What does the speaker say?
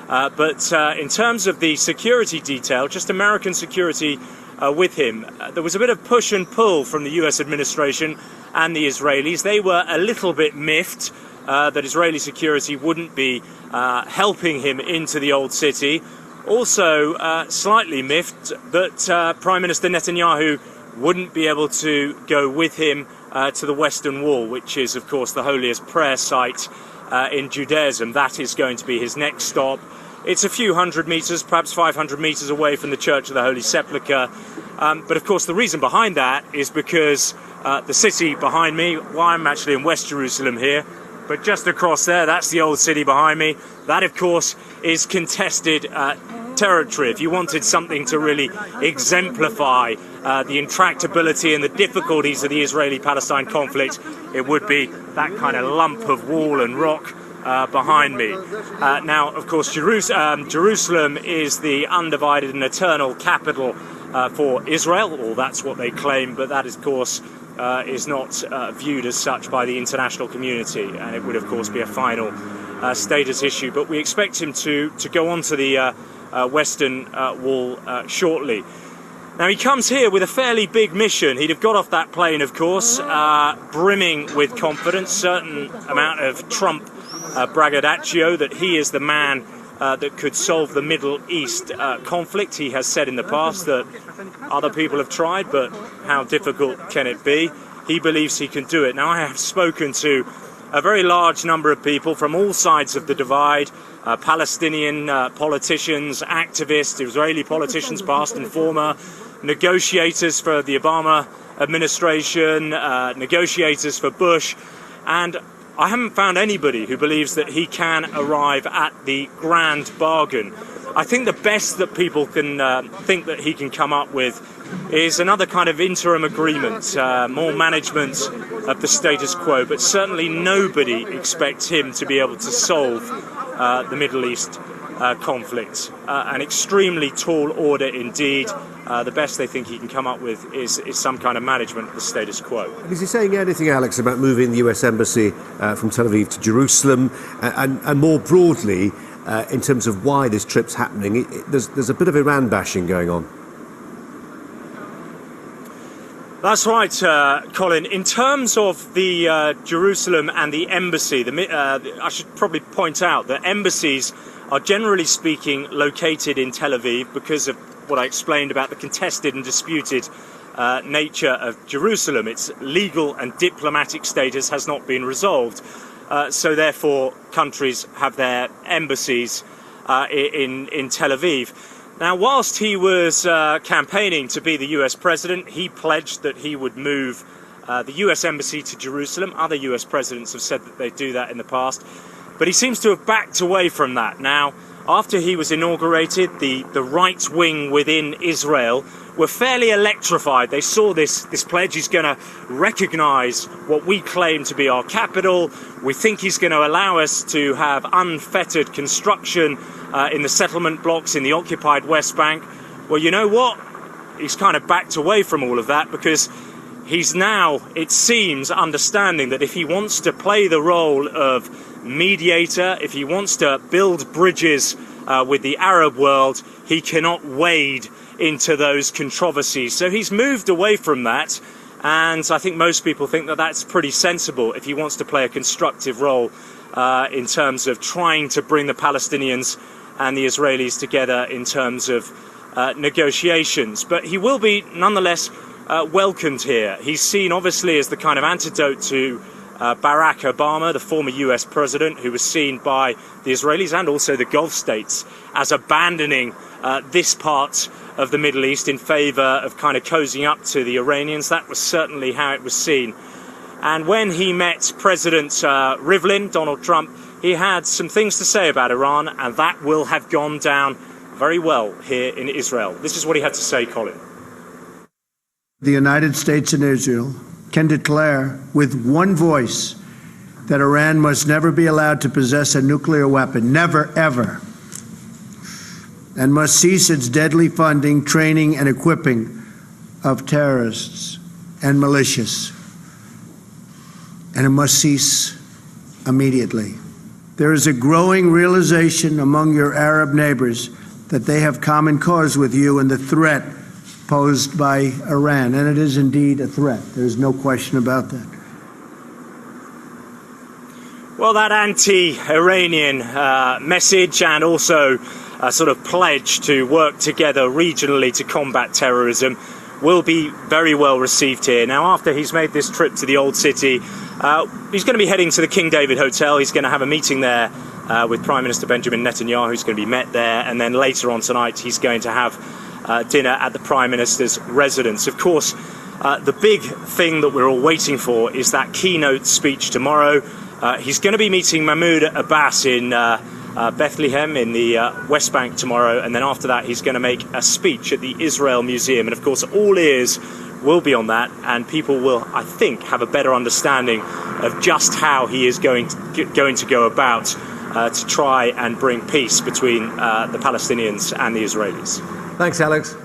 But in terms of the security detail, just American security with him, there was a bit of push and pull from the US administration and the Israelis. They were a little bit miffed that Israeli security wouldn't be helping him into the old city. Also slightly miffed that Prime Minister Netanyahu wouldn't be able to go with him to the Western Wall, which is, of course, the holiest prayer site in Judaism. That is going to be his next stop. It's a few hundred meters, perhaps 500 meters away from the Church of the Holy Sepulchre. But, of course, the reason behind that is because the city behind me, well, I'm actually in West Jerusalem here, but just across there, that's the old city behind me. That, of course, is contested territory. If you wanted something to really exemplify the intractability and the difficulties of the Israeli-Palestine conflict, it would be that kind of lump of wall and rock behind me. Now, of course, Jerusalem is the undivided and eternal capital for Israel, or that's what they claim, but that, of course, is not viewed as such by the international community, and it would, of course, be a final status issue. But we expect him to go on to the Western Wall shortly. Now, he comes here with a fairly big mission. He'd have got off that plane, of course, brimming with confidence, certain amount of Trump braggadocio that he is the man that could solve the Middle East conflict. He has said in the past that other people have tried, but how difficult can it be? He believes he can do it. Now, I have spoken to a very large number of people from all sides of the divide, Palestinian politicians, activists, Israeli politicians, past and former, negotiators for the Obama administration, negotiators for Bush, and I haven't found anybody who believes that he can arrive at the grand bargain. I think the best that people can think that he can come up with is another kind of interim agreement, more management of the status quo, but certainly nobody expects him to be able to solve the Middle East conflict. An extremely tall order indeed. The best they think he can come up with is some kind of management of the status quo. Is he saying anything, Alex, about moving the US Embassy from Tel Aviv to Jerusalem? And more broadly, in terms of why this trip's happening, there's a bit of Iran bashing going on. That's right, Colin. In terms of the Jerusalem and the embassy, I should probably point out that embassies are generally speaking located in Tel Aviv because of what I explained about the contested and disputed nature of Jerusalem. Its legal and diplomatic status has not been resolved. So therefore, countries have their embassies in Tel Aviv. Now, whilst he was campaigning to be the US president, he pledged that he would move the US embassy to Jerusalem. Other US presidents have said that they do that in the past. But he seems to have backed away from that. Now, after he was inaugurated, the right wing within Israel were fairly electrified. They saw this pledge. He's going to recognize what we claim to be our capital. We think he's going to allow us to have unfettered construction in the settlement blocks in the occupied West Bank. Well, you know what? He's kind of backed away from all of that because he's now, it seems, understanding that if he wants to play the role of mediator, if he wants to build bridges with the Arab world, he cannot wade into those controversies. So he's moved away from that, and I think most people think that that's pretty sensible if he wants to play a constructive role in terms of trying to bring the Palestinians and the Israelis together in terms of negotiations. But he will be nonetheless welcomed here. He's seen obviously as the kind of antidote to Barack Obama, the former US president, who was seen by the Israelis and also the Gulf states as abandoning this part of the Middle East in favor of kind of cozying up to the Iranians. That was certainly how it was seen. And when he met President Rivlin, Donald Trump, he had some things to say about Iran, and that will have gone down very well here in Israel. This is what he had to say, Colin. The United States and Israel can declare with one voice that Iran must never be allowed to possess a nuclear weapon, never, ever, and must cease its deadly funding, training, and equipping of terrorists and militias. And it must cease immediately. There is a growing realization among your Arab neighbors that they have common cause with you in the threat posed by Iran. And it is indeed a threat. There's no question about that. Well, that anti-Iranian message and also a sort of pledge to work together regionally to combat terrorism will be very well received here. Now, after he's made this trip to the Old City, he's going to be heading to the King David Hotel. He's going to have a meeting there with Prime Minister Benjamin Netanyahu, who's going to be met there. And then later on tonight, he's going to have dinner at the Prime Minister's residence. Of course, the big thing that we're all waiting for is that keynote speech tomorrow. He's going to be meeting Mahmoud Abbas in Bethlehem in the West Bank tomorrow, and then after that he's going to make a speech at the Israel Museum, and of course all ears will be on that, and people will, I think, have a better understanding of just how he is going to go about to try and bring peace between the Palestinians and the Israelis. Thanks, Alex.